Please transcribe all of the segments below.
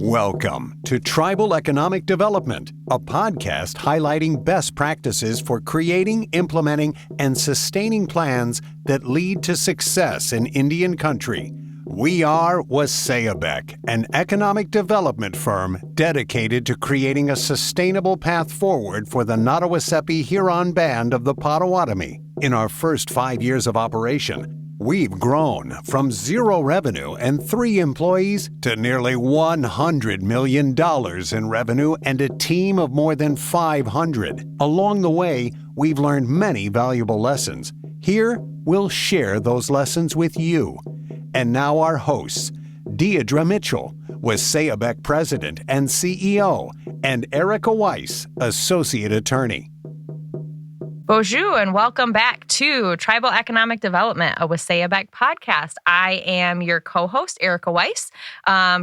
Welcome to Tribal Economic Development, a podcast highlighting best practices for creating, implementing, and sustaining plans that lead to success in Indian country. We are Waséyabek, an economic development firm dedicated to creating a sustainable path forward for the Nottawaseppi Huron Band of the Potawatomi. In our first 5 years of operation, we've grown from 0 revenue and 3 employees to nearly $100 million in revenue and a team of more than 500. Along the way, we've learned many valuable lessons. Here, we'll share those lessons with you. And now our hosts, Deirdre Mitchell, Waséyabek President and CEO, and Erica Weiss, Associate Attorney. Bonjour and welcome back to Tribal Economic Development, a Waséyabek podcast. I am your co-host, Erica Weiss,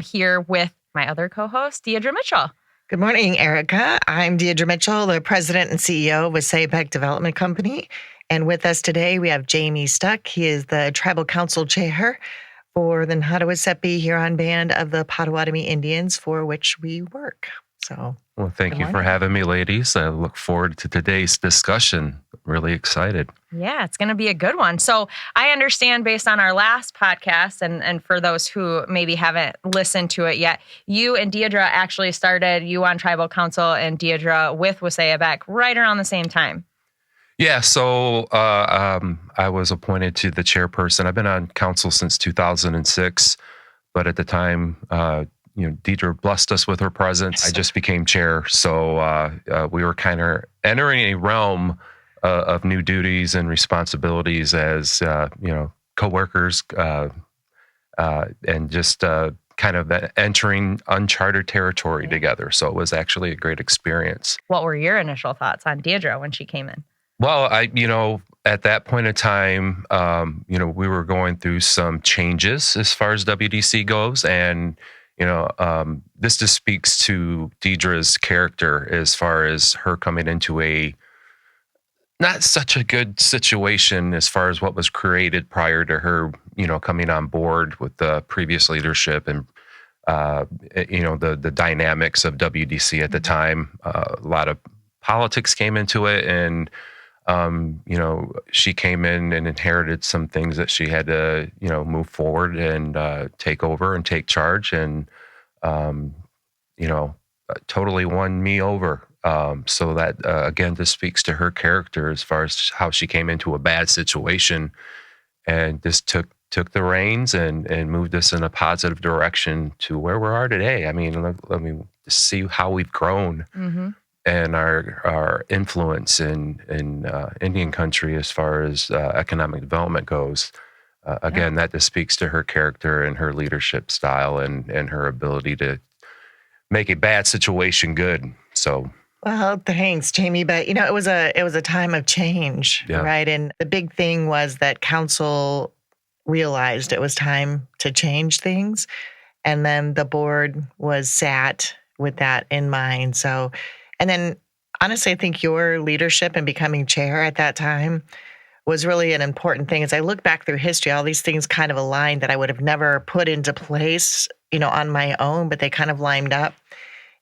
here with my other co-host, Deirdre Mitchell. Good morning, Erica. I'm Deirdre Mitchell, the President and CEO of Waséyabek Development Company. And with us today, we have Jamie Stuck. He is the Tribal Council Chair for the Nottawaseppi Huron Band of the Potawatomi Indians, for which we work. Well, thank you for having me, ladies. I look forward to today's discussion. Really excited. Yeah, it's going to be a good one. So I understand based on our last podcast, and for those who maybe haven't listened to it yet, you and Deirdre actually started, you on Tribal Council and Deirdre with Waséyabek right around the same time. Yeah, so I was appointed to the chairperson. I've been on council since 2006, but at the time, Deirdre blessed us with her presence. I just became chair, so we were kind of entering a realm of new duties and responsibilities as coworkers, and just kind of entering uncharted territory together. So it was actually a great experience. What were your initial thoughts on Deirdre when she came in? Well, at that point in time, we were going through some changes as far as WDC goes, and this just speaks to Deirdre's character as far as her coming into a not such a good situation as far as what was created prior to her, coming on board with the previous leadership and, the dynamics of WDC at the time. A lot of politics came into it, and she came in and inherited some things that she had to, move forward and take over and take charge, and totally won me over. So that again, this speaks to her character as far as how she came into a bad situation and just took the reins and moved us in a positive direction to where we are today. I mean, let me see how we've grown. Mm-hmm. And our influence in Indian country as far as economic development goes. That just speaks to her character and her leadership style and her ability to make a bad situation good. So, well, thanks, Jamie. But it was a time of change, right? And the big thing was that council realized it was time to change things, and then the board was sat with that in mind. So. And then, honestly, I think your leadership and becoming chair at that time was really an important thing. As I look back through history, all these things kind of aligned that I would have never put into place, on my own, but they kind of lined up.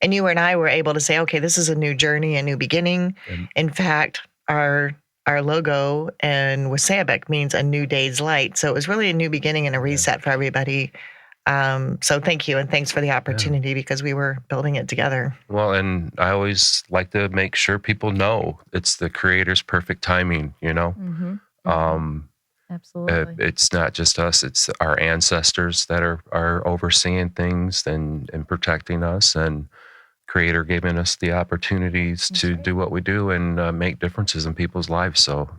And you and I were able to say, okay, this is a new journey, a new beginning. Mm-hmm. In fact, our logo and Waséyabek means a new day's light. So it was really a new beginning and a reset for everybody. So thank you, and thanks for the opportunity because we were building it together. Well, and I always like to make sure people know it's the Creator's perfect timing, Mm-hmm. Absolutely. It's not just us, it's our ancestors that are overseeing things and protecting us, and Creator giving us the opportunities to do what we do and make differences in people's lives. So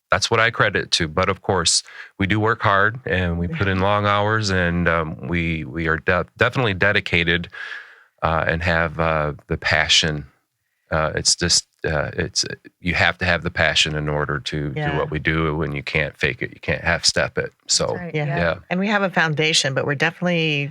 that's what I credit it to. But of course, we do work hard and we put in long hours, and we are definitely dedicated and have the passion. It's just you have to have the passion in order to do what we do, and you can't fake it. You can't half-step it. So right. Yeah. And we have a foundation, but we're definitely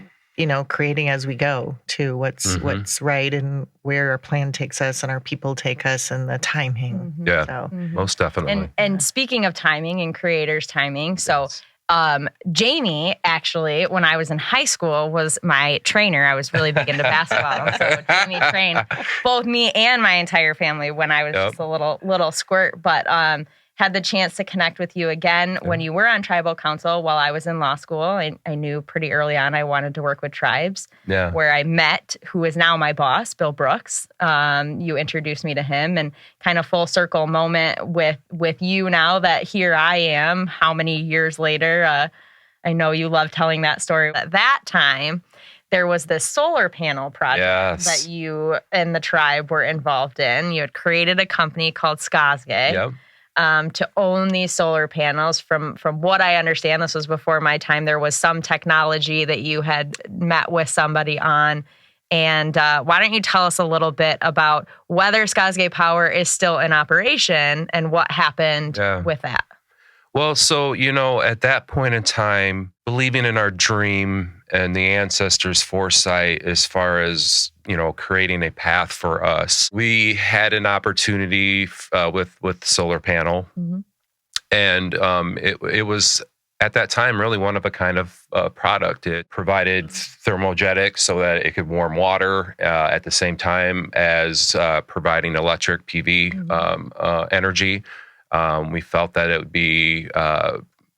creating as we go to what's right and where our plan takes us and our people take us and the timing. Mm-hmm. Yeah, most definitely. And speaking of timing and creators' timing, so Jamie, actually, when I was in high school, was my trainer. I was really big into basketball. So Jamie trained both me and my entire family when I was just a little squirt. But had the chance to connect with you again when you were on tribal council while I was in law school. I knew pretty early on I wanted to work with tribes, where I met who is now my boss, Bill Brooks. You introduced me to him, and kind of full circle moment with you now that here I am, how many years later. I know you love telling that story. At that time, there was this solar panel project that you and the tribe were involved in. You had created a company called Skasgé. To own these solar panels. From what I understand, this was before my time, there was some technology that you had met with somebody on. And why don't you tell us a little bit about whether Skasgé Power is still in operation and what happened with that? Well, so, at that point in time, believing in our dream and the ancestors' foresight as far as, creating a path for us, we had an opportunity with solar panel. And it was, at that time, really one of a kind of product. It provided thermogenic so that it could warm water at the same time as providing electric PV energy. We felt that it would be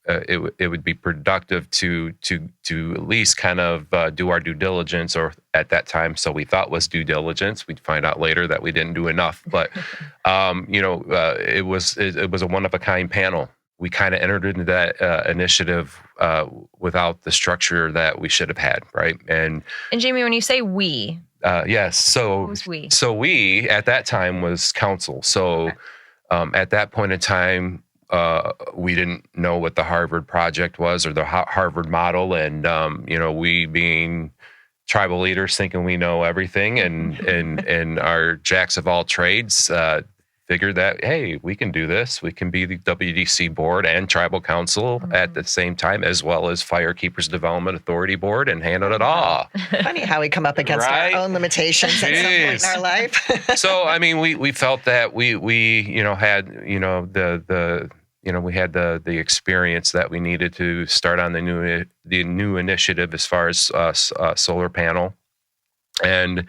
it would be productive to at least kind of do our due diligence, or at that time, so we thought was due diligence. We'd find out later that we didn't do enough, but it was a one of a kind panel. We kind of entered into that initiative without the structure that we should have had, right? And Jamie, when you say we, yes, so who's we? So we at that time was council. So. At that point in time, we didn't know what the Harvard project was or the Harvard model. And, we being tribal leaders thinking we know everything and our jacks of all trades, figured that, hey, we can do this. We can be the WDC board and tribal council at the same time, as well as Firekeepers Development Authority board, and handle it all. Funny how we come up against our own limitations at some point in our life. So, I mean, we felt that we had, we had the experience that we needed to start on the new initiative as far as solar panel. And,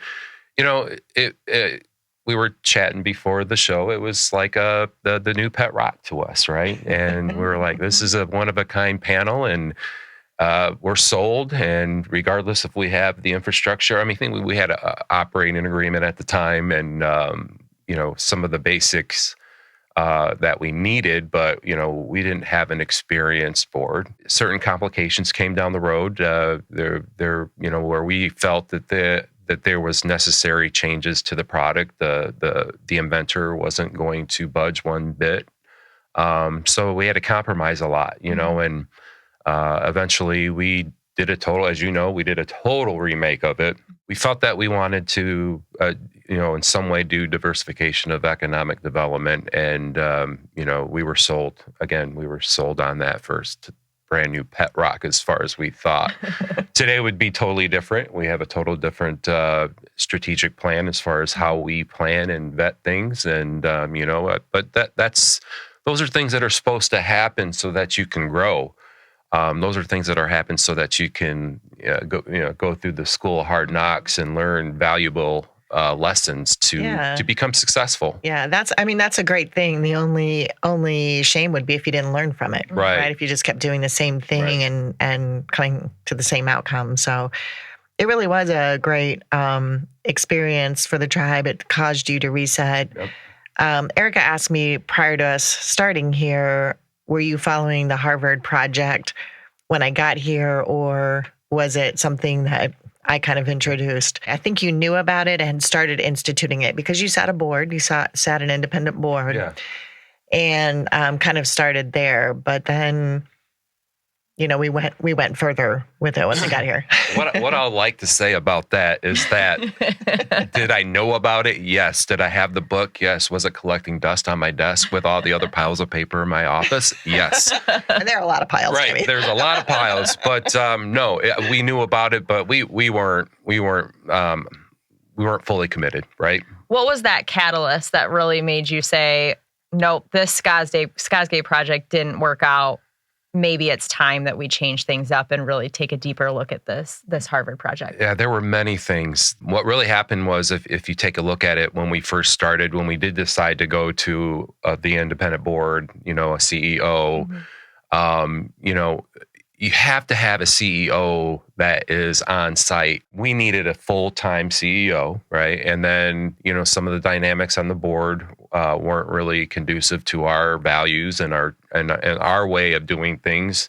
we were chatting before the show. It was like the new pet rock to us, right? And we were like, this is a one-of-a-kind panel, and we're sold. And regardless if we have the infrastructure, I think we had an operating agreement at the time, and some of the basics that we needed, but we didn't have an experienced board. Certain complications came down the road. Where we felt that there was necessary changes to the product. The inventor wasn't going to budge one bit. So we had to compromise a lot, and eventually we did a total remake of it. We felt that we wanted to, in some way do diversification of economic development. And, we were sold on that first. Brand new pet rock as far as we thought. Today would be totally different. We have a total different strategic plan as far as how we plan and vet things, and but those are things that are supposed to happen so that you can grow. Those are things that are happening so that you can go through the school of hard knocks and learn valuable lessons to become succoming. Yeah, that's a great thing. The only shame would be if you didn't learn from it, right? If you just kept doing the same thing and coming to the same outcome. So it really was a great experience for the tribe. It caused you to reset. Yep. Erica asked me prior to us starting here, were you following the Harvard project when I got here, or was it something that I kind of introduced? I think you knew about it and started instituting it because you sat an independent board, and kind of started there. But then, we went further with it once I got here. What I'd like to say about that is that, did I know about it? Yes. Did I have the book? Yes. Was it collecting dust on my desk with all the other piles of paper in my office? Yes. And there are a lot of piles. Right. There's a lot of piles, but no, we knew about it, but we weren't fully committed. Right. What was that catalyst that really made you say, nope, this Skasgé project didn't work out? maybe it's time that we change things up and really take a deeper look at this Harvard project? Yeah, there were many things. What really happened was, if you take a look at it, when we first started, when we did decide to go to the independent board, a CEO, you have to have a CEO that is on site. We needed a full-time CEO, right? And then, some of the dynamics on the board weren't really conducive to our values and our way of doing things.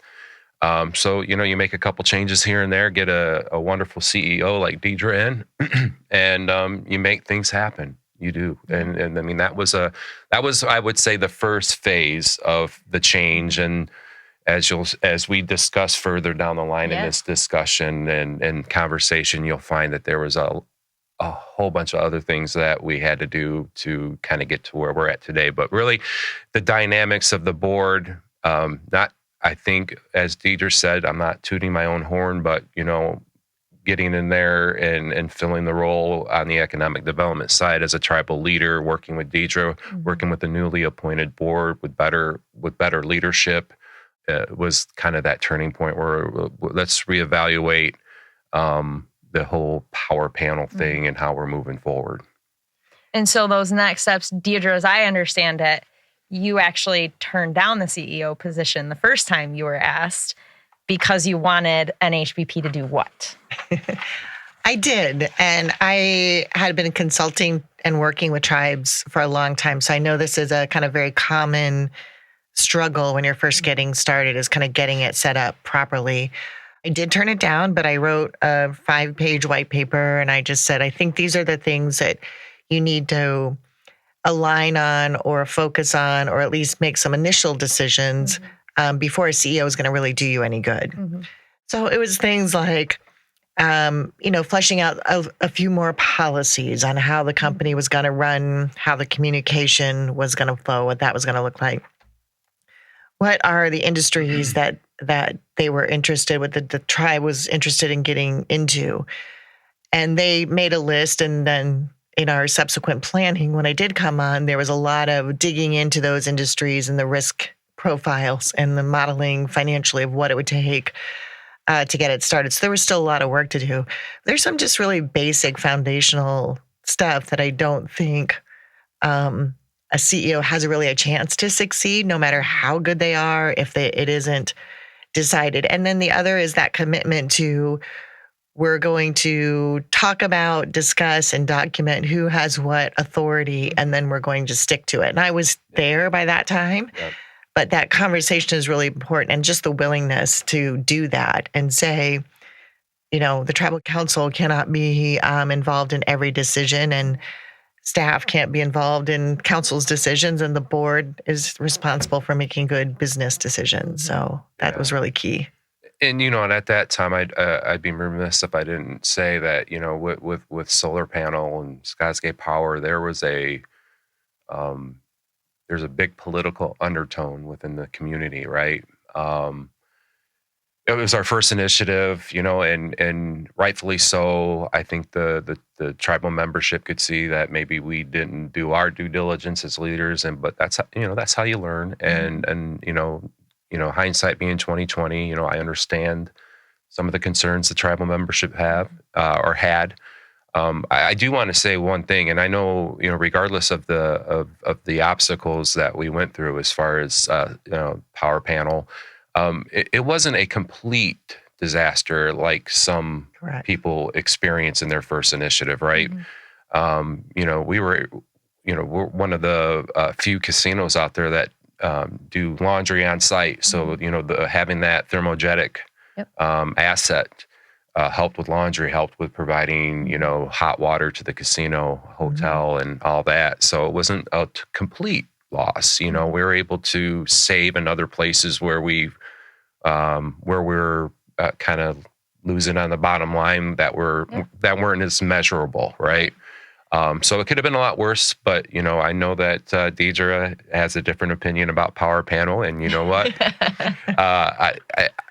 So, you make a couple changes here and there, get a wonderful CEO like Deidre in, and you make things happen. You do. And I mean, that was, I would say, the first phase of the change. And as we discuss further down the line in this discussion and conversation, you'll find that there was a whole bunch of other things that we had to do to kind of get to where we're at today. But really, the dynamics of the board, I think, as Deidre said, I'm not tooting my own horn, but, getting in there and filling the role on the economic development side as a tribal leader, working with Deidre, working with the newly appointed board with better leadership, was kind of that turning point where let's reevaluate the whole power panel thing and how we're moving forward. And so those next steps, Deidre, as I understand it, you actually turned down the CEO position the first time you were asked because you wanted NHBP to do what? I did. And I had been consulting and working with tribes for a long time. So I know this is a kind of very common struggle when you're first getting started, is kind of getting it set up properly. I did turn it down, but I wrote a 5-page white paper, and I just said, I think these are the things that you need to align on or focus on, or at least make some initial decisions before a CEO is going to really do you any good. So it was things like, fleshing out a few more policies on how the company was going to run, how the communication was going to flow, what that was going to look like. What are the industries that they were interested with, the tribe was interested in getting into? And they made a list, and then in our subsequent planning, when I did come on, there was a lot of digging into those industries and the risk profiles and the modeling financially of what it would take to get it started. So there was still a lot of work to do. There's some just really basic foundational stuff that I don't think a CEO has really a chance to succeed, no matter how good they are, if it isn't decided. And then the other is that commitment to, we're going to talk about, discuss, and document who has what authority, and then we're going to stick to it. And I was there by that time, but that conversation is really important, and just the willingness to do that and say, the tribal council cannot be involved in every decision, and staff can't be involved in council's decisions, and the board is responsible for making good business decisions. So that was really key. And, and at that time, I'd be remiss if I didn't say that, with solar panel and Skasgé Power, there's a big political undertone within the community, right? It was our first initiative, and rightfully so. I think the tribal membership could see that maybe we didn't do our due diligence as leaders, but that's how you learn. And hindsight being 2020, I understand some of the concerns the tribal membership have or had. I do want to say one thing, and I know, regardless of the obstacles that we went through as far as power panel. It wasn't a complete disaster like some people experience in their first initiative, right? We were, we're one of the few casinos out there that do laundry on site. So, having that thermogenic asset helped with laundry, helped with providing, hot water to the casino, hotel, and all that. So it wasn't a complete loss. We were able to save in other places where we're kind of losing on the bottom line that weren't as measurable, right? So it could have been a lot worse, but I know that Deidre has a different opinion about power panel, and you know what?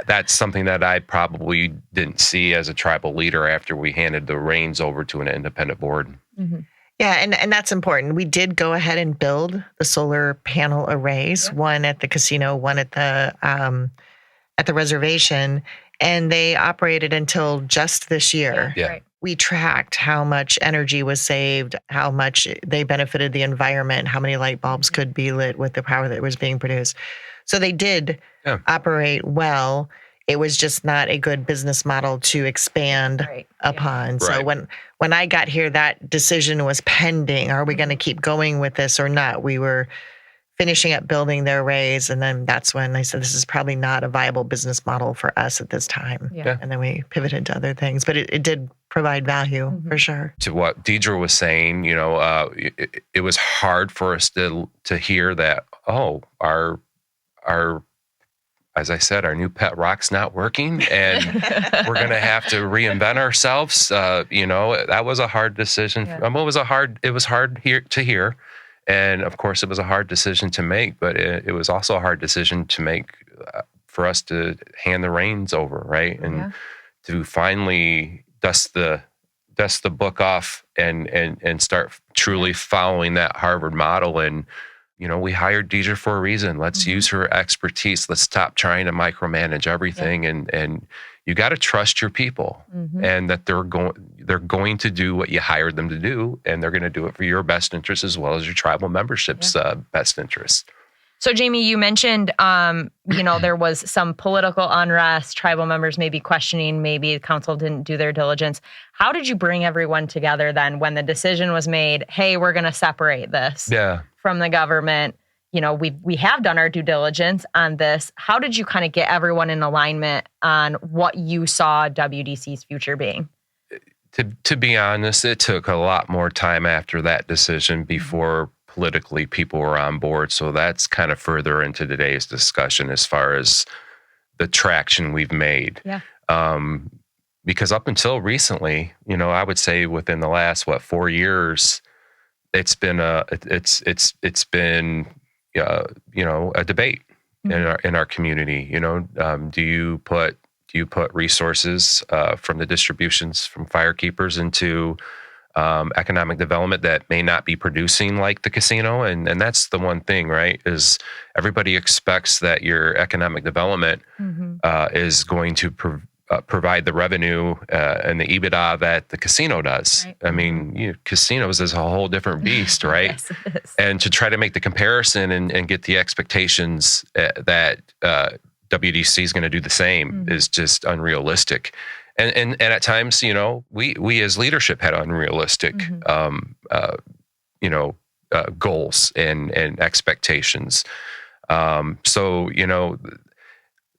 That's something that I probably didn't see as a tribal leader after we handed the reins over to an independent board. Yeah, and that's important. We did go ahead and build the solar panel arrays, one at the casino, one at the at the reservation, and they operated until just this year. Yeah. Right. We tracked how much energy was saved, how much they benefited the environment, how many light bulbs could be lit with the power that was being produced. So they did operate well. It was just not a good business model to expand upon. So when I got here, that decision was pending. Are we going to keep going with this or not? We were finishing up building their arrays, and then that's when I said, this is probably not a viable business model for us at this time. Yeah. And then we pivoted to other things, but it did provide value for sure. To what Deidre was saying, it was hard for us to hear that, our as I said, our new pet rock's not working, and we're going to have to reinvent ourselves. That was a hard decision. Yeah. It was hard to hear. And of course, it was a hard decision to make, but it was also a hard decision to make for us to hand the reins over, right? And to finally dust the book off and start truly following that Harvard model. And we hired Deidre for a reason. Let's use her expertise. Let's stop trying to micromanage everything. And you got to trust your people, and that they're going to do what you hired them to do, and they're going to do it for your best interest as well as your tribal membership's best interest. So, Jamie, you mentioned, there was some political unrest, tribal members maybe questioning, maybe the council didn't do their diligence. How did you bring everyone together then when the decision was made, hey, we're going to separate this from the government? We have done our due diligence on this. How did you kind of get everyone in alignment on what you saw WDC's future being? To be honest, it took a lot more time after that decision before politically people were on board. So that's kind of further into today's discussion as far as the traction we've made. Yeah. Because up until recently, I would say within the last 4 years, it's been a debate in our community. Do you put resources from the distributions from firekeepers into economic development that may not be producing like the casino? And that's the one thing, right? Is everybody expects that your economic development is going to provide the revenue and the EBITDA that the casino does. Right. I mean, casinos is a whole different beast, right? Yes, it is. And to try to make the comparison and get the expectations that WDC is going to do the same is just unrealistic. And at times, we as leadership had unrealistic, goals and expectations. So,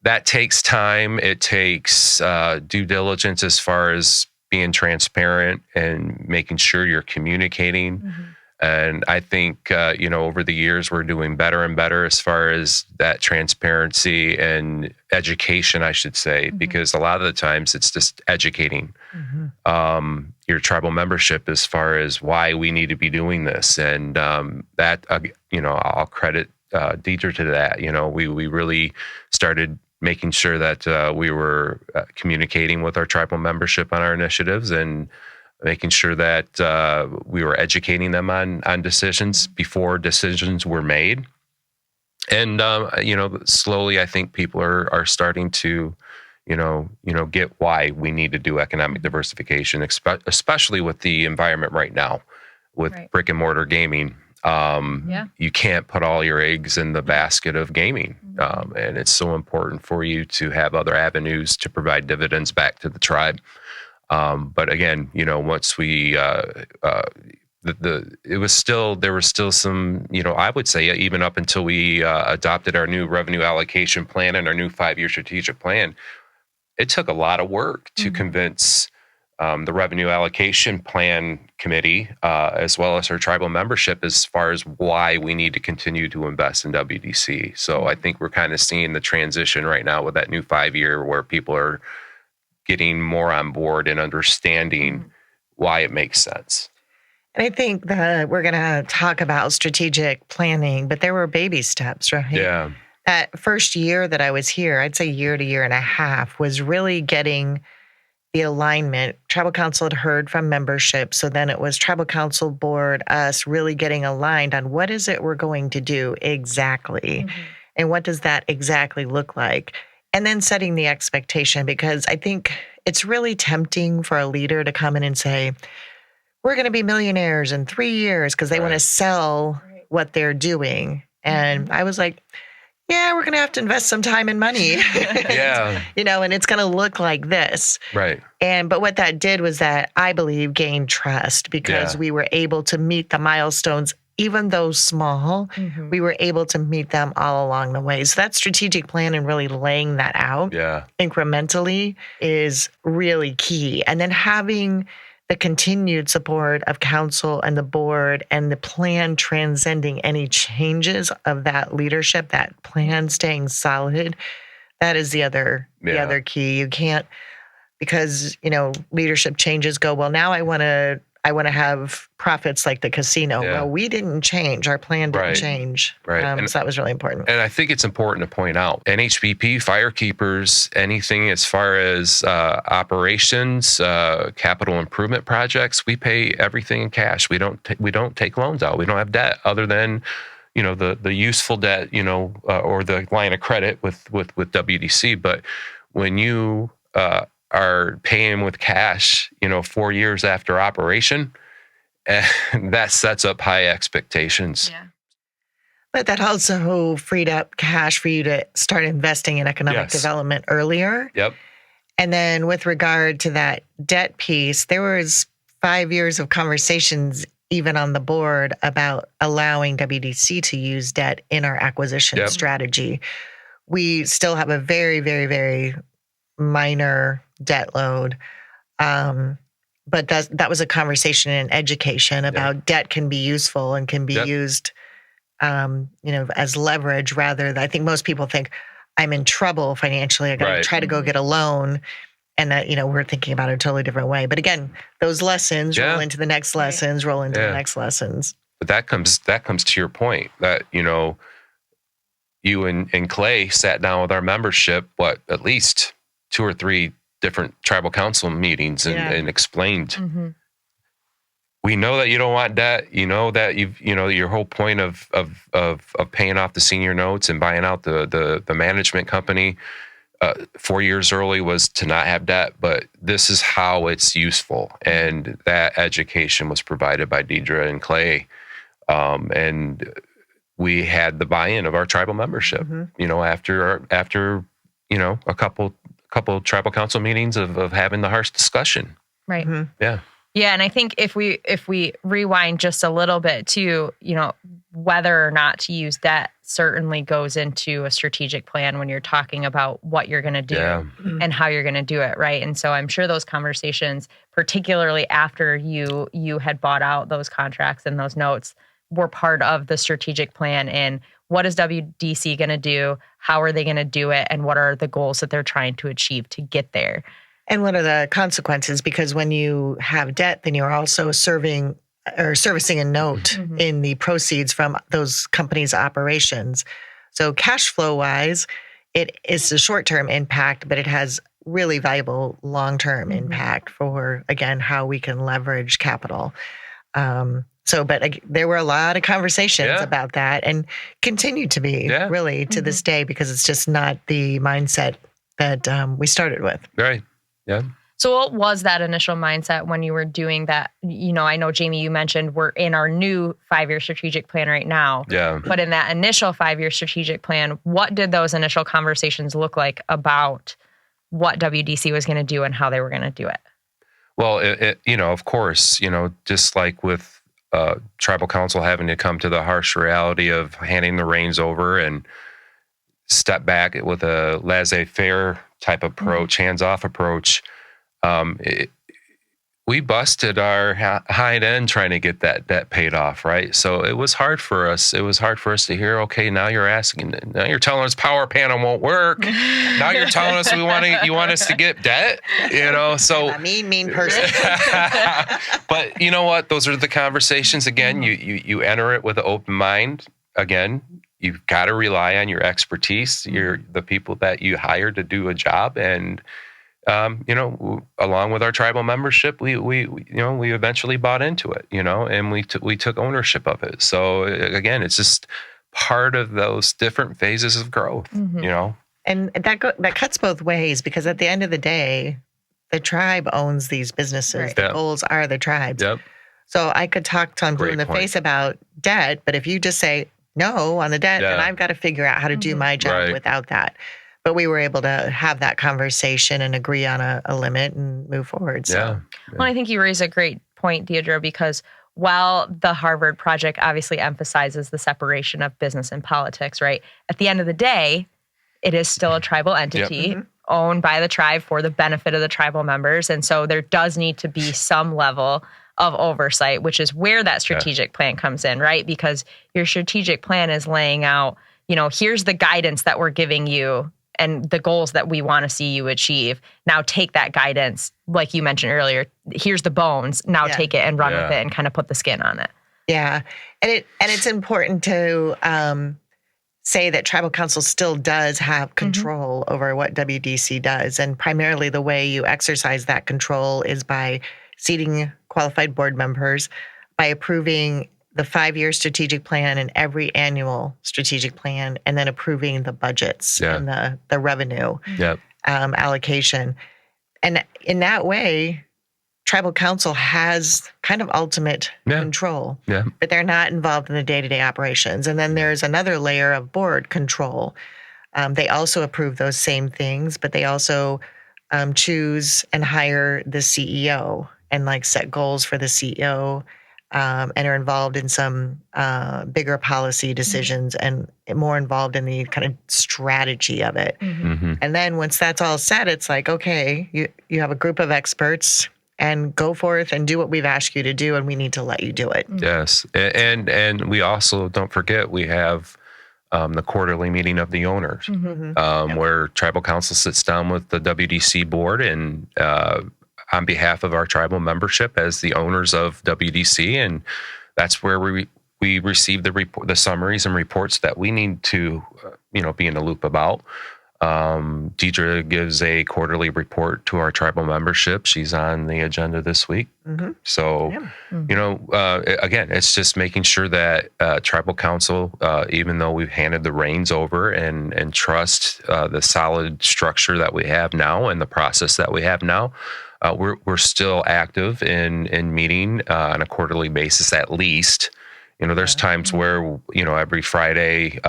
that takes time. It takes due diligence as far as being transparent and making sure you're communicating. And I think, over the years, we're doing better and better as far as that transparency and education, I should say, because a lot of the times it's just educating your tribal membership as far as why we need to be doing this. And that, I'll credit Deidre to that. We really started making sure that we were communicating with our tribal membership on our initiatives and making sure that we were educating them on decisions before decisions were made. And, slowly I think people are starting to, get why we need to do economic diversification, especially with the environment right now with brick and mortar gaming. You can't put all your eggs in the basket of gaming. And it's so important for you to have other avenues to provide dividends back to the tribe. But again, once we, there was still some, I would say even up until we adopted our new revenue allocation plan and our new 5-year strategic plan, it took a lot of work to convince the revenue allocation plan committee, as well as our tribal membership, as far as why we need to continue to invest in WDC. So I think we're kind of seeing the transition right now with that new 5-year where people are getting more on board and understanding why it makes sense. And I think that we're going to talk about strategic planning, but there were baby steps, right? Yeah. That first year that I was here, I'd say year to year and a half, was really getting the alignment. Tribal Council had heard from membership, so then it was Tribal Council board, us really getting aligned on what is it we're going to do exactly, and what does that exactly look like. And then setting the expectation, because I think it's really tempting for a leader to come in and say, we're going to be millionaires in 3 years, because they want to sell what they're doing. And I was like, yeah, we're going to have to invest some time and money. Yeah. And it's going to look like this. Right. But what that did was that I believe gained trust, because we were able to meet the milestones, even though small, we were able to meet them all along the way. So that strategic plan and really laying that out incrementally is really key. And then having the continued support of council and the board, and the plan transcending any changes of that leadership, that plan staying solid, that is the other key. You can't, because leadership changes go, well, now I want to have profits like the casino. Yeah. Well, we didn't change. Our plan didn't change. Right. So that was really important. And I think it's important to point out, NHBP, firekeepers, anything as far as operations, capital improvement projects, we pay everything in cash. We don't take loans out. We don't have debt other than the useful debt, or the line of credit with WDC. But when you are paying with cash, 4 years after operation, and that sets up high expectations. Yeah. But that also freed up cash for you to start investing in economic development earlier. Yep. And then with regard to that debt piece, there was 5 years of conversations even on the board about allowing WDC to use debt in our acquisition strategy. We still have a very, very, very minor debt load. But that was a conversation in education about debt can be useful and can be used, as leverage rather than, I think most people think I'm in trouble financially. I got to try to go get a loan. And that, we're thinking about it a totally different way. But again, those lessons roll into the next lessons, roll into the next lessons. But that comes to your point that, you and Clay sat down with our membership, at least 2 or 3 different tribal council meetings and explained, we know that you don't want debt. You know that your whole point of paying off the senior notes and buying out the management company 4 years early was to not have debt, but this is how it's useful. And that education was provided by Deidre and Clay. And we had the buy-in of our tribal membership, after a couple tribal council meetings of having the harsh discussion. Right. Yeah. Yeah. And I think if we rewind just a little bit too, whether or not to use debt certainly goes into a strategic plan when you're talking about what you're going to do and how you're going to do it. Right. And so I'm sure those conversations, particularly after you had bought out those contracts and those notes, were part of the strategic plan in what is WDC going to do? How are they going to do it? And what are the goals that they're trying to achieve to get there? And what are the consequences? Because when you have debt, then you're also servicing a note in the proceeds from those companies' operations. So cash flow wise, it is a short-term impact, but it has really valuable long-term impact for, again, how we can leverage capital. But there were a lot of conversations about that and continue to be really to this day, because it's just not the mindset that we started with. Right. Yeah. So what was that initial mindset when you were doing that? I know, Jamie, you mentioned we're in our new 5-year strategic plan right now. Yeah. But in that initial 5-year strategic plan, what did those initial conversations look like about what WDC was going to do and how they were going to do it? Well, of course, just like with tribal council having to come to the harsh reality of handing the reins over and step back with a laissez-faire type approach, hands-off approach. We busted our hind end trying to get that debt paid off, right? So it was hard for us. It was hard for us to hear, okay, now you're telling us power panel won't work. Now you're telling us you want us to get debt, so. I'm a mean person. But you know what? Those are the conversations. Again, you enter it with an open mind. Again, you've got to rely on your expertise, the people that you hire to do a job, and along with our tribal membership, we eventually bought into it, and we took ownership of it. So again, it's just part of those different phases of growth, And that cuts both ways, because at the end of the day, the tribe owns these businesses. Right. The goals are the tribe's. Yep. So I could talk to blue in the face about debt, but if you just say no on the debt, then I've got to figure out how to do my job without that. But we were able to have that conversation and agree on a limit and move forward. So. Yeah. Well, I think you raise a great point, Deidre, because while the Harvard Project obviously emphasizes the separation of business and politics, right? At the end of the day, it is still a tribal entity owned by the tribe for the benefit of the tribal members. And so there does need to be some level of oversight, which is where that strategic plan comes in, right? Because your strategic plan is laying out, here's the guidance that we're giving you and the goals that we want to see you achieve. Now take that guidance, like you mentioned earlier, here's the bones. Now take it and run with it and kind of put the skin on it. Yeah. And it's important to say that tribal council still does have control over what WDC does. And primarily the way you exercise that control is by seating qualified board members, by approving the 5-year strategic plan and every annual strategic plan, and then approving the budgets and the revenue allocation. And in that way, tribal council has kind of ultimate control, but they're not involved in the day-to-day operations. And then there's another layer of board control. They also approve those same things, but they also choose and hire the CEO and set goals for the CEO, and are involved in some bigger policy decisions and more involved in the kind of strategy of it. And then once that's all set, it's okay, you have a group of experts and go forth and do what we've asked you to do, and we need to let you do it. Yes. And we also, don't forget, we have the quarterly meeting of the owners, where tribal council sits down with the WDC board and on behalf of our tribal membership as the owners of WDC, and that's where we receive the summaries and reports that we need to be in the loop about. Deidre gives a quarterly report to our tribal membership. She's on the agenda this week. So, again, it's just making sure that tribal council, even though we've handed the reins over and trust the solid structure that we have now and the process that we have now, we're still active in meeting on a quarterly basis at least. There's times where, every Friday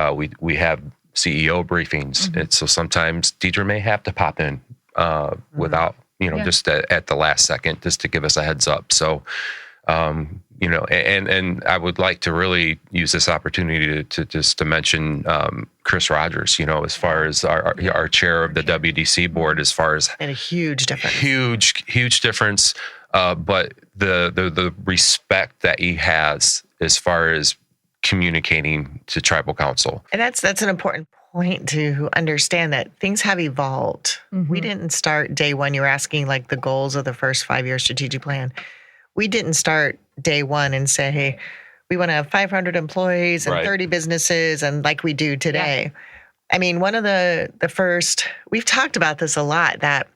we have CEO briefings. And so sometimes Deidre may have to pop in without, just at the last second, just to give us a heads up. So, and I would like to really use this opportunity to mention Chris Rogers, as far as our chair of the WDC board, as far as and a huge difference, huge difference. But the respect that he has as far as communicating to tribal council. And that's an important point to understand, that things have evolved. We didn't start day one. You were asking the goals of the first 5-year strategic plan. We didn't start day one and say, hey, we want to have 500 employees and 30 businesses and like we do today. I mean, one of the first, we've talked about this a lot, that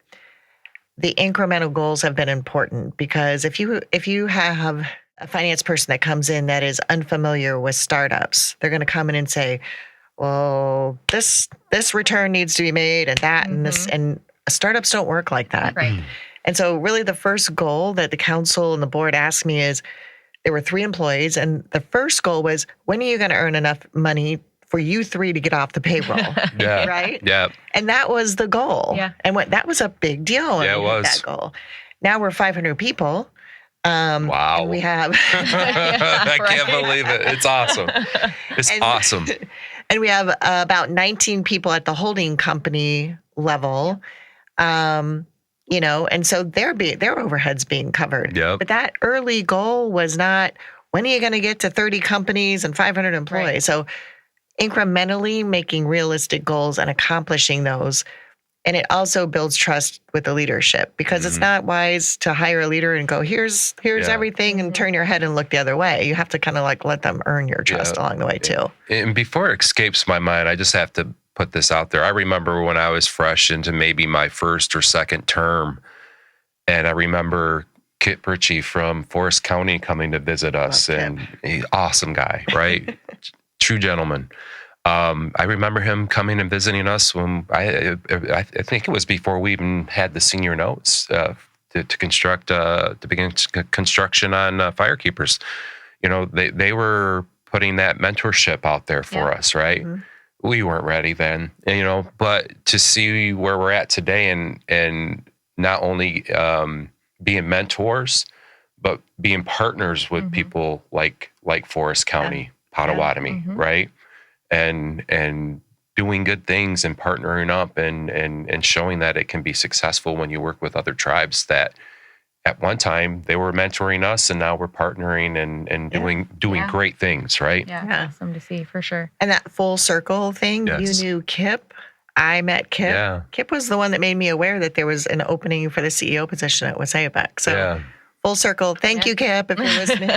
the incremental goals have been important, because if you have a finance person that comes in that is unfamiliar with startups, they're going to come in and say, well, this return needs to be made and that and this, and startups don't work like that. Right. And so really the first goal that the council and the board asked me is, there were 3 employees, and the first goal was, when are you going to earn enough money for you 3 to get off the payroll? Right? Yeah. And that was the goal. Yeah. And that was a big deal. Yeah, it was. That goal. Now we're 500 people. Wow. And we have... I can't believe it. It's awesome. It's awesome. And we have about 19 people at the holding company level. And so their overhead's being covered. Yep. But that early goal was not, when are you going to get to 30 companies and 500 employees? Right. So incrementally making realistic goals and accomplishing those. And it also builds trust with the leadership, because it's not wise to hire a leader and go, here's everything, and turn your head and look the other way. You have to kind of let them earn your trust along the way too. And before it escapes my mind, I just have to put this out there. I remember when I was fresh into maybe my first or second term, and I remember Kit Ritchie from Forest County coming to visit us, and he's an awesome guy, right? True gentleman. I remember him coming and visiting us when I think it was before we even had the senior notes to begin construction on firekeepers. They were putting that mentorship out there for us, right? Mm-hmm. We weren't ready then, but to see where we're at today and not only being mentors, but being partners with people like Forest County, Potawatomi, right? And doing good things and partnering up and showing that it can be successful when you work with other tribes that at one time they were mentoring us and now we're partnering and doing great things, right? Yeah, awesome to see for sure. And that full circle thing, you knew Kip. I met Kip. Yeah. Kip was the one that made me aware that there was an opening for the CEO position at Waséyabek. So full circle. Thank you, Kip, if you're listening.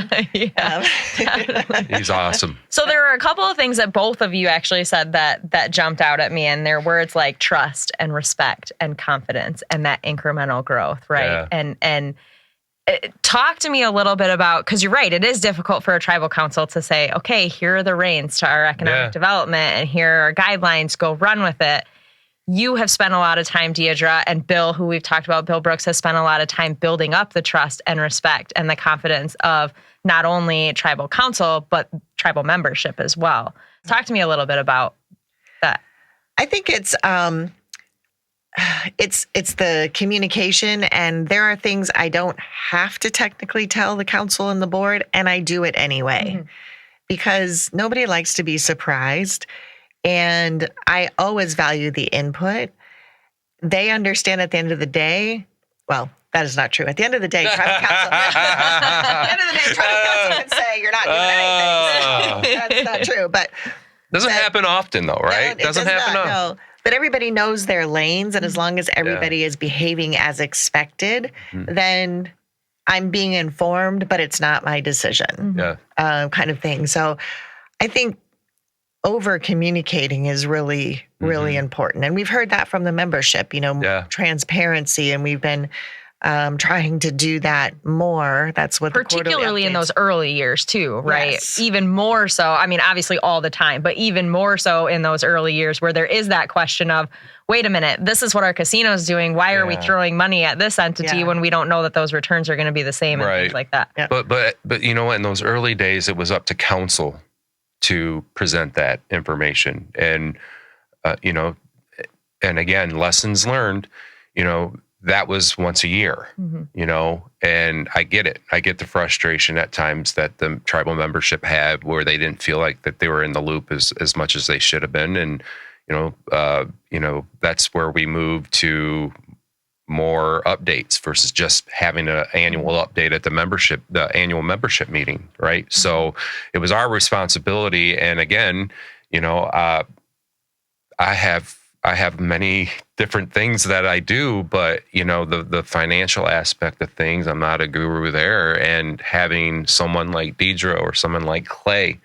He's awesome. So there were a couple of things that both of you actually said that jumped out at me, and they're words like trust and respect and confidence and that incremental growth, right? Yeah. And talk to me a little bit about, because you're right, it is difficult for a tribal council to say, okay, here are the reins to our economic development and here are guidelines, go run with it. You have spent a lot of time, Deidre, and Bill, who we've talked about, Bill Brooks, has spent a lot of time building up the trust and respect and the confidence of not only tribal council, but tribal membership as well. Talk to me a little bit about that. I think it's the communication, and there are things I don't have to technically tell the council and the board, and I do it anyway, because nobody likes to be surprised. And I always value the input. They understand at the end of the day, well, that is not true. At the end of the day, tribal council can say you're not doing anything. That's not true. But doesn't happen often though, right? No, doesn't happen often. No. But everybody knows their lanes, and as long as everybody is behaving as expected, then I'm being informed, but it's not my decision. Kind of thing. So I think over communicating is really, really important. And we've heard that from the membership, transparency, and we've been trying to do that more. That's what particularly in those early years too, right? Yes. Even more so. I mean, obviously all the time, but even more so in those early years where there is that question of, wait a minute, this is what our casino is doing. Why are we throwing money at this entity when we don't know that those returns are going to be the same and things like that? Yeah. But you know what? In those early days, it was up to council to present that information. And, and again, lessons learned, that was once a year, and I get it. I get the frustration at times that the tribal membership had where they didn't feel like that they were in the loop as much as they should have been. And, that's where we moved to more updates versus just having an annual update at the annual membership meeting, right? So it was our responsibility. And again, I have many different things that I do, but the financial aspect of things, I'm not a guru there. And having someone like Deidre or someone like Clay,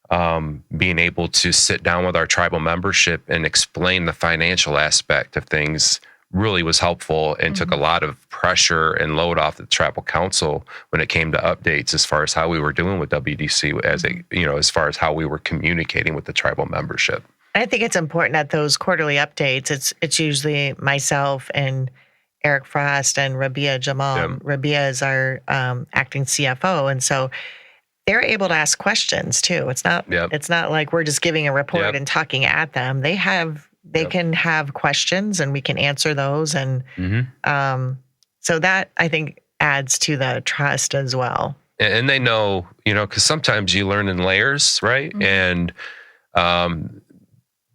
being able to sit down with our tribal membership and explain the financial aspect of things really was helpful and took a lot of pressure and load off the tribal council when it came to updates as far as how we were doing with WDC as far as how we were communicating with the tribal membership. I think it's important at those quarterly updates. It's usually myself and Eric Frost and Rabia Jamal. Yep. Rabia is our acting CFO, and so they're able to ask questions too. It's not like we're just giving a report and talking at them. They can have questions, and we can answer those, and so that I think adds to the trust as well. And they know, because sometimes you learn in layers, right? And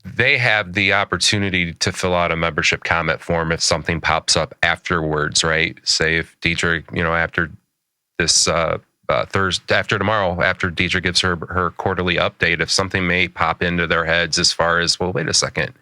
they have the opportunity to fill out a membership comment form if something pops up afterwards, right? Say if Deidre, after this Thursday, after tomorrow, after Deidre gives her quarterly update, if something may pop into their heads as far as, well, wait a second,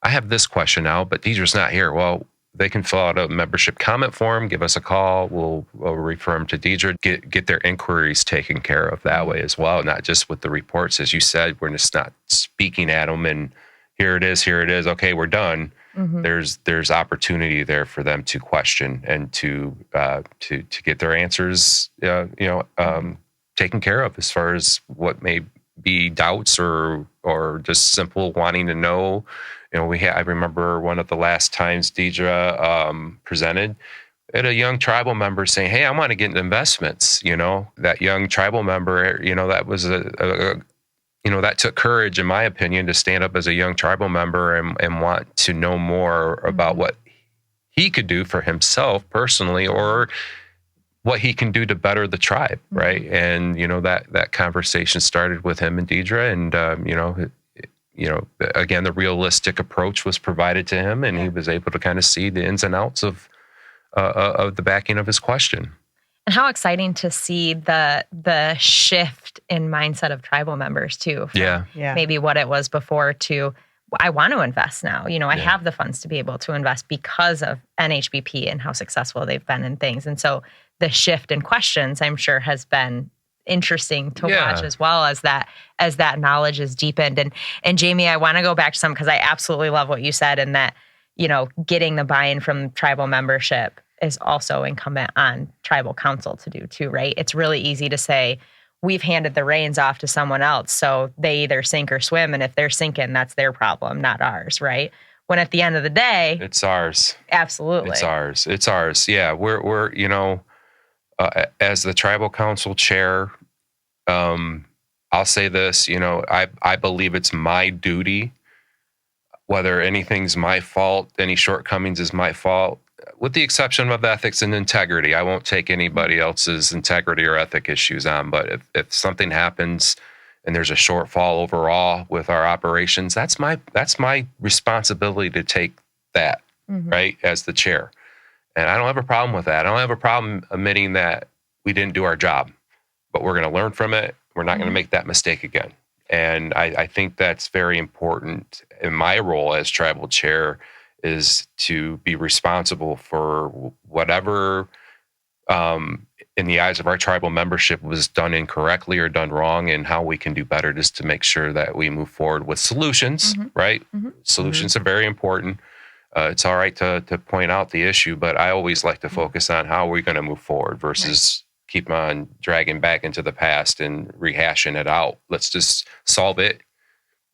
I have this question now, but Deidre's not here. Well, they can fill out a membership comment form, give us a call. We'll refer them to Deidre, get their inquiries taken care of that way as well, not just with the reports. As you said, we're just not speaking at them and here it is. Okay, we're done. There's opportunity there for them to question and to get their answers, taken care of as far as what may be doubts or just simple wanting to know. I remember one of the last times Deidre presented, at a young tribal member saying, "Hey, I want to get into investments." That young tribal member, that was that took courage, in my opinion, to stand up as a young tribal member and want to know more about what he could do for himself personally, or what he can do to better the tribe, right? And that conversation started with him and Deidre, and again, the realistic approach was provided to him, and he was able to kind of see the ins and outs of the backing of his question. And how exciting to see the shift in mindset of tribal members too. Yeah. Maybe what it was before to, I want to invest now. I have the funds to be able to invest because of NHBP and how successful they've been in things. And so the shift in questions, I'm sure, has been interesting to watch, as well as that knowledge is deepened. And Jamie, I want to go back to some, because I absolutely love what you said, and that, getting the buy-in from tribal membership is also incumbent on tribal council to do too, right? It's really easy to say, we've handed the reins off to someone else, so they either sink or swim, and if they're sinking, that's their problem, not ours, right? When at the end of the day, it's ours. Absolutely. It's ours. Yeah, we're as the tribal council chair, I'll say this, I believe it's my duty, whether anything's my fault, any shortcomings is my fault, with the exception of ethics and integrity. I won't take anybody else's integrity or ethic issues on, but if something happens and there's a shortfall overall with our operations, that's my responsibility to take that, right, as the chair. And I don't have a problem with that. I don't have a problem admitting that we didn't do our job, but we're going to learn from it. We're not going to make that mistake again. And I think that's very important in my role as tribal chair, is to be responsible for whatever in the eyes of our tribal membership was done incorrectly or done wrong, and how we can do better, just to make sure that we move forward with solutions, right? Solutions are very important. It's all right to point out the issue, but I always like to focus on how we're going to move forward versus keep on dragging back into the past and rehashing it out. Let's just solve it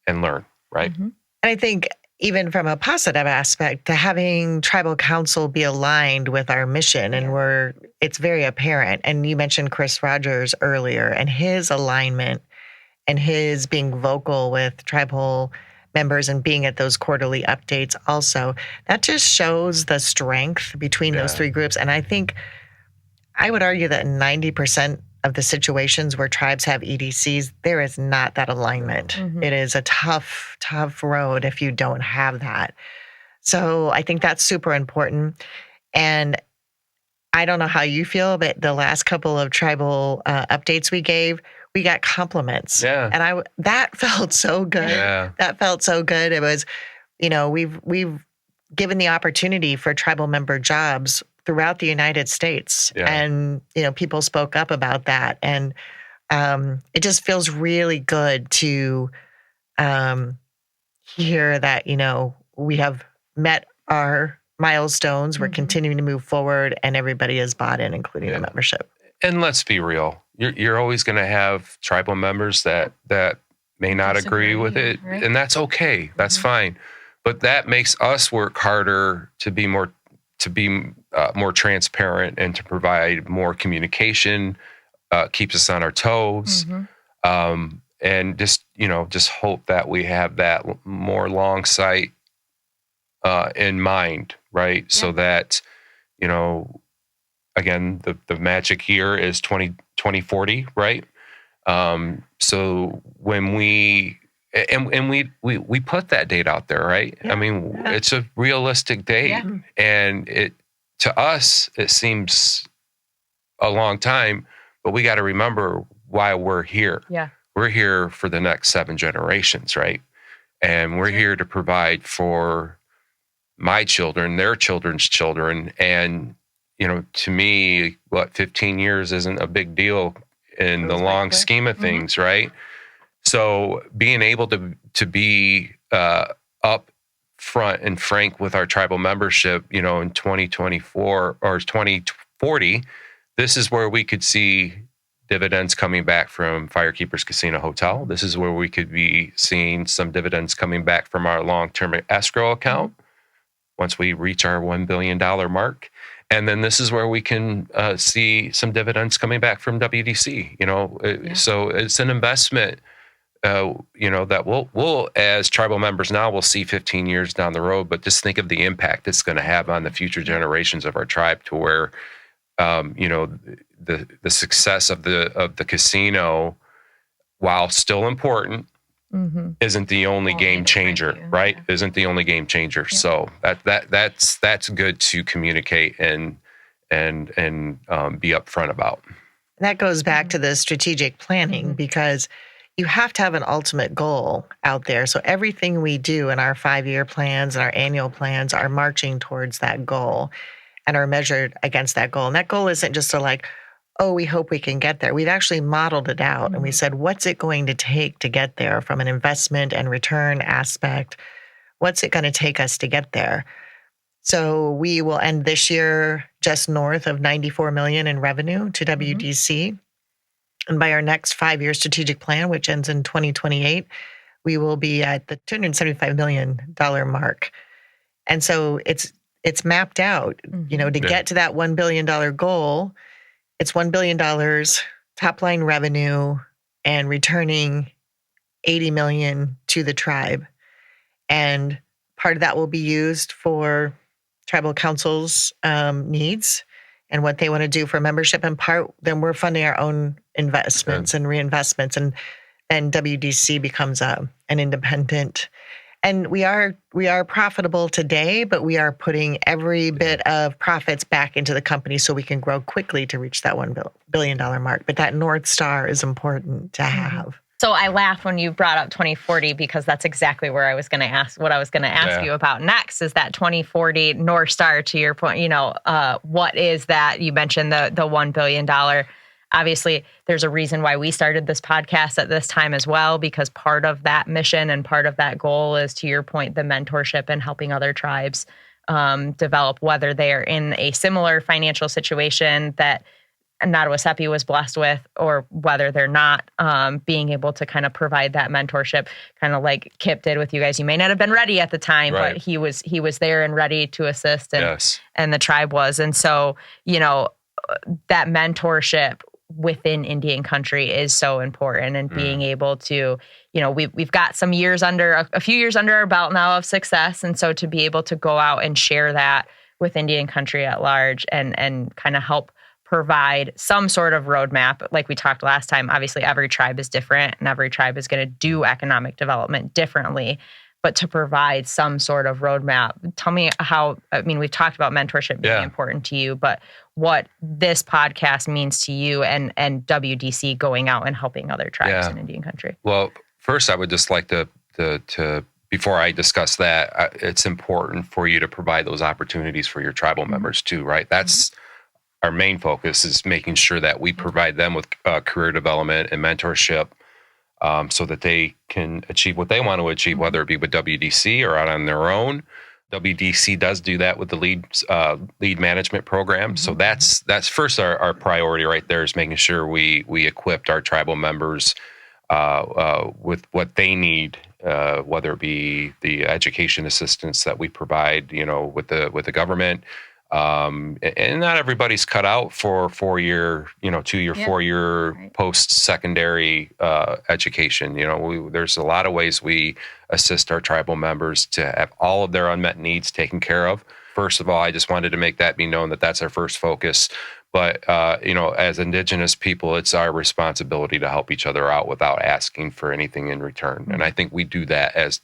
and learn, right? And I think even from a positive aspect, to having tribal council be aligned with our mission, and it's very apparent. And you mentioned Chris Rogers earlier, and his alignment and his being vocal with tribal members and being at those quarterly updates also, that just shows the strength between those three groups. And I think I would argue that 90% of the situations where tribes have EDCs, there is not that alignment. It is a tough, tough road if you don't have that. So I think that's super important. And I don't know how you feel, but the last couple of tribal updates we gave, we got compliments. And that felt so good. That felt so good. It was, we've given the opportunity for tribal member jobs throughout the United States. And, people spoke up about that. And it just feels really good to hear that, we have met our milestones. We're continuing to move forward, and everybody is bought in, including the membership. And let's be real. You're always going to have tribal members that may not agree with it. Right? And that's okay. That's fine. But that makes us work harder to be more transparent and to provide more communication, keeps us on our toes. And just hope that we have that more long sight in mind, right? So that, again, the magic year is 2040, right? So when we put that date out there, right? I mean, it's a realistic date, and to us, it seems a long time, but we got to remember why we're here. We're here for the next 7 generations, right? And we're here to provide for my children, their children's children. And, to me, 15 years isn't a big deal in the long scheme of things, right? So being able to be up front and frank with our tribal membership, in 2024 or 2040, this is where we could see dividends coming back from Firekeepers Casino Hotel. This is where we could be seeing some dividends coming back from our long-term escrow account once we reach our $1 billion mark. And then this is where we can see some dividends coming back from WDC. So it's an investment, that we'll as tribal members now, we'll see 15 years down the road, but just think of the impact it's going to have on the future generations of our tribe, to where, the success of the casino, while still important, isn't the only game changer, right? Yeah. Isn't the only game changer. Yeah. So that's good to communicate and be upfront about. That goes back to the strategic planning, because you have to have an ultimate goal out there. So everything we do in our 5-year plans and our annual plans are marching towards that goal and are measured against that goal. And that goal isn't just we hope we can get there. We've actually modeled it out and we said, what's it going to take to get there from an investment and return aspect? What's it going to take us to get there? So we will end this year just north of $94 million in revenue to WDC. And by our next 5-year strategic plan, which ends in 2028, we will be at the $275 million mark. And so it's mapped out, to get to that $1 billion goal. It's $1 billion top line revenue and returning $80 million to the tribe. And part of that will be used for tribal councils' needs and what they want to do for membership. And part, then we're funding our own investments and reinvestments. And then WDC becomes an independent. And we are profitable today, but we are putting every bit of profits back into the company so we can grow quickly to reach that $1 billion mark. But that North Star is important to have. So I laughed when you brought up 2040, because that's exactly where I was going to ask, what I was going to ask you about next, is that 2040 North Star. To your point, what is that? You mentioned the $1 billion. Obviously, there's a reason why we started this podcast at this time as well, because part of that mission and part of that goal is, to your point, the mentorship and helping other tribes develop, whether they are in a similar financial situation that Nottawaseppi was blessed with, or whether they're not, being able to kind of provide that mentorship, kind of like Kip did with you guys. You may not have been ready at the time, but he was there and ready to assist, and the tribe was. And so, that mentorship within Indian country is so important, and being able to, we've got some years a few years under our belt now of success. And so to be able to go out and share that with Indian country at large and kind of help provide some sort of roadmap. Like we talked last time, obviously every tribe is different and every tribe is going to do economic development differently, but to provide some sort of roadmap. Tell me we've talked about mentorship being important to you, but what this podcast means to you and WDC going out and helping other tribes in Indian country. Well, first I would just like to before I discuss that, it's important for you to provide those opportunities for your tribal members too, right? That's our main focus, is making sure that we provide them with career development and mentorship, so that they can achieve what they want to achieve, whether it be with WDC or out on their own. WDC does do that with the lead management program. So that's first our priority right there, is making sure we equipped our tribal members with what they need, whether it be the education assistance that we provide, with the government. And not everybody's cut out for 4-year, 2-year, 4-year post-secondary education. There's a lot of ways we assist our tribal members to have all of their unmet needs taken care of. First of all, I just wanted to make that be known that that's our first focus. But, as Indigenous people, it's our responsibility to help each other out without asking for anything in return. And I think we do that as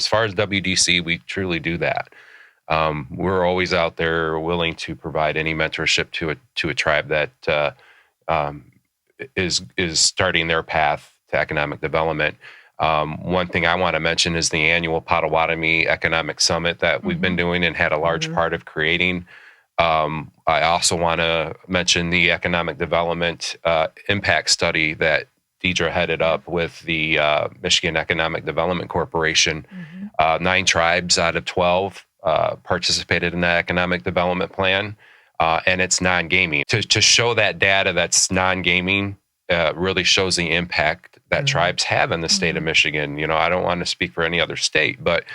far as WDC, we truly do that. We're always out there willing to provide any mentorship to a tribe that is starting their path to economic development. One thing I want to mention is the annual Potawatomi Economic Summit that we've been doing and had a large part of creating. I also want to mention the economic development impact study that Deidre headed up with the Michigan Economic Development Corporation. 9 tribes out of 12 participated in that economic development plan, and it's non-gaming. To show that data that's non-gaming really shows the impact that tribes have in the state of Michigan. I don't want to speak for any other state, but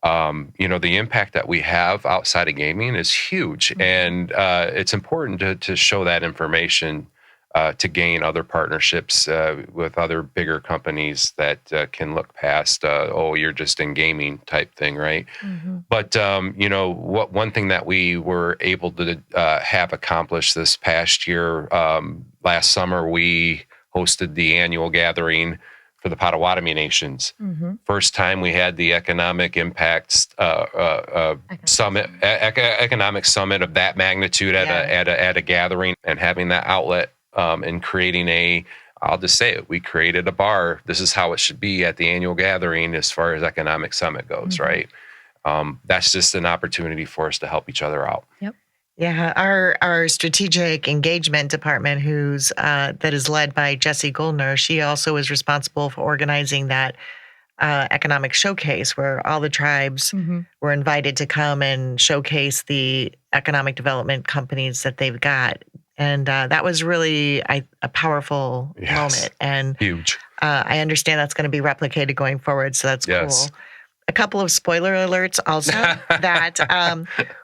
the impact that we have outside of gaming is huge, and it's important to show that information to gain other partnerships with other bigger companies that can look past, you're just in gaming type thing, right? But one thing that we were able to have accomplished this past year, last summer, we hosted the annual gathering for the Potawatomi Nations. First time we had the economic impacts summit, economic summit of that magnitude at a gathering, and having that outlet and creating I'll just say it, we created a bar. This is how it should be at the annual gathering as far as economic summit goes, right? That's just an opportunity for us to help each other out. Yep. Yeah, our strategic engagement department, that is led by Jessie Goldner, she also is responsible for organizing that economic showcase where all the tribes were invited to come and showcase the economic development companies that they've got. And that was really a powerful moment. And huge. I understand that's going to be replicated going forward, so that's cool. A couple of spoiler alerts also that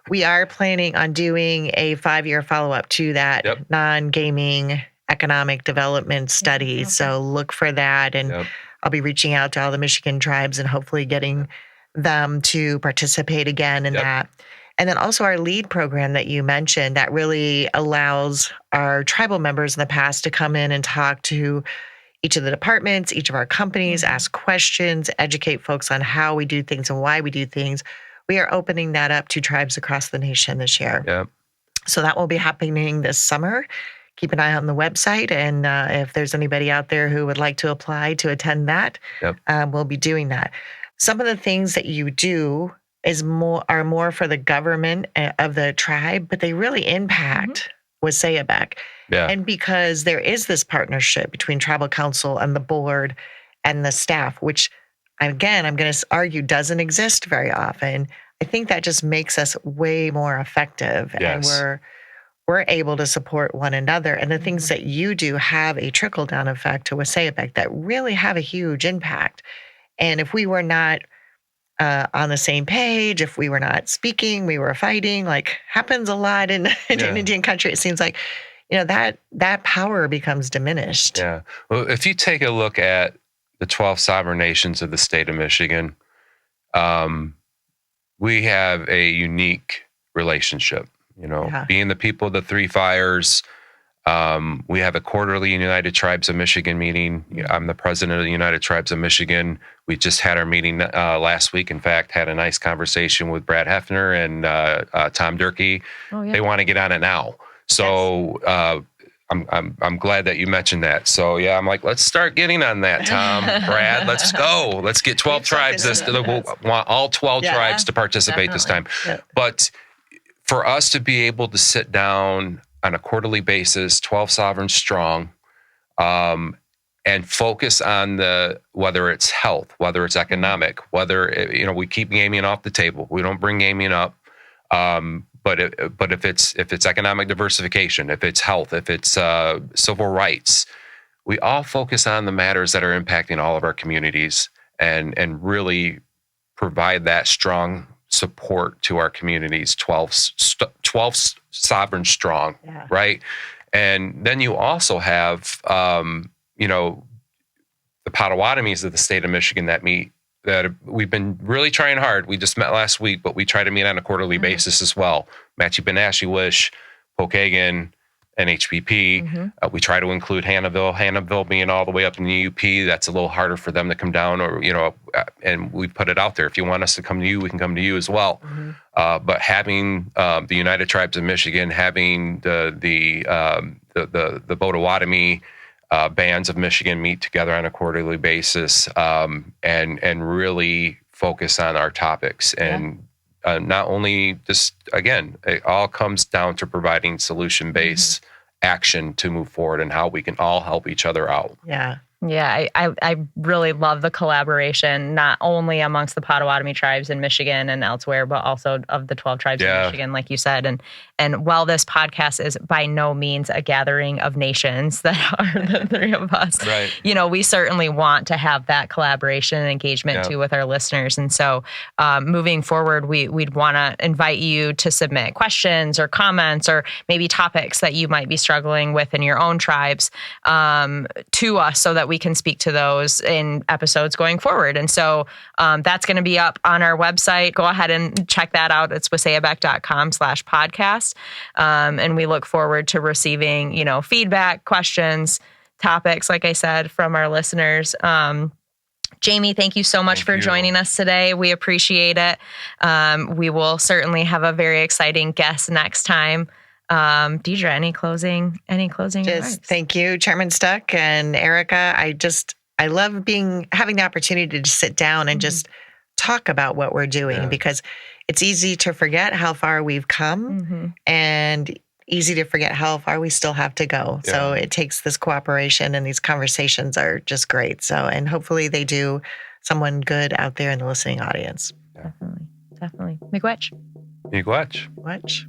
we are planning on doing a 5-year follow-up to that non-gaming economic development study. So look for that. And I'll be reaching out to all the Michigan tribes and hopefully getting them to participate again in that. And then also our LEAD program that you mentioned that really allows our tribal members in the past to come in and talk to each of the departments, each of our companies, ask questions, educate folks on how we do things and why we do things. We are opening that up to tribes across the nation this year. So that will be happening this summer. Keep an eye on the website. And if there's anybody out there who would like to apply to attend that, we'll be doing that. Some of the things that you do are more for the government of the tribe, but they really impact Waséyabek. And because there is this partnership between tribal council and the board and the staff, which again, I'm going to argue doesn't exist very often. I think that just makes us way more effective, and we're able to support one another. And the things that you do have a trickle down effect to Waséyabek that really have a huge impact. And if we were not on the same page, if we were not speaking, we were fighting, like happens a lot in Indian country. It seems like, that power becomes diminished. Yeah. Well, if you take a look at the 12 sovereign nations of the state of Michigan, we have a unique relationship, being the people of the Three Fires. We have a quarterly United Tribes of Michigan meeting. I'm the president of the United Tribes of Michigan. We just had our meeting last week. In fact, had a nice conversation with Brad Hefner and Tom Durkee. They want to get on it now. So I'm glad that you mentioned that. So I'm like, let's start getting on that, Tom, Brad. Let's go. Let's get 12 tribes. We'll want all 12 tribes to participate this time. But for us to be able to sit down on a quarterly basis, 12 sovereigns strong, and focus on whether it's health, whether it's economic, whether we keep gaming off the table. We don't bring gaming up. But if it's economic diversification, if it's health, if it's civil rights, we all focus on the matters that are impacting all of our communities, and really provide that strong support to our communities. 12 sovereign strong, right? And then you also have the Potawatomis of the state of Michigan that we've been really trying hard. We just met last week, but we try to meet on a quarterly basis as well. Matchi-Benashe-Wish, Pokagon, NHBP. We try to include Hannahville being all the way up in the UP. That's a little harder for them to come down, and we put it out there. If you want us to come to you, we can come to you as well. But having the United Tribes of Michigan, having the Potawatomi bands of Michigan meet together on a quarterly basis, and really focus on our topics. And not only just, again, it all comes down to providing solution-based action to move forward and how we can all help each other out. Yeah, I really love the collaboration, not only amongst the Potawatomi tribes in Michigan and elsewhere, but also of the 12 tribes in Michigan, like you said. And And while this podcast is by no means a gathering of nations that are the three of us, right. We certainly want to have that collaboration and engagement too with our listeners. And so moving forward, we'd want to invite you to submit questions or comments or maybe topics that you might be struggling with in your own tribes to us so that we can speak to those in episodes going forward. And so that's going to be up on our website. Go ahead and check that out. It's waséyabek.com/podcast. And we look forward to receiving, feedback, questions, topics, like I said, from our listeners. Jamie, thank you so much for joining us today. We appreciate it. We will certainly have a very exciting guest next time. Deidre, any closing remarks? Thank you, Chairman Stuck and Erica. I love having the opportunity to sit down and just talk about what we're doing because it's easy to forget how far we've come and easy to forget how far we still have to go. Yeah. So it takes this cooperation, and these conversations are just great. So, and hopefully they do someone good out there in the listening audience. Definitely. Miigwech. Miigwech. Miigwech.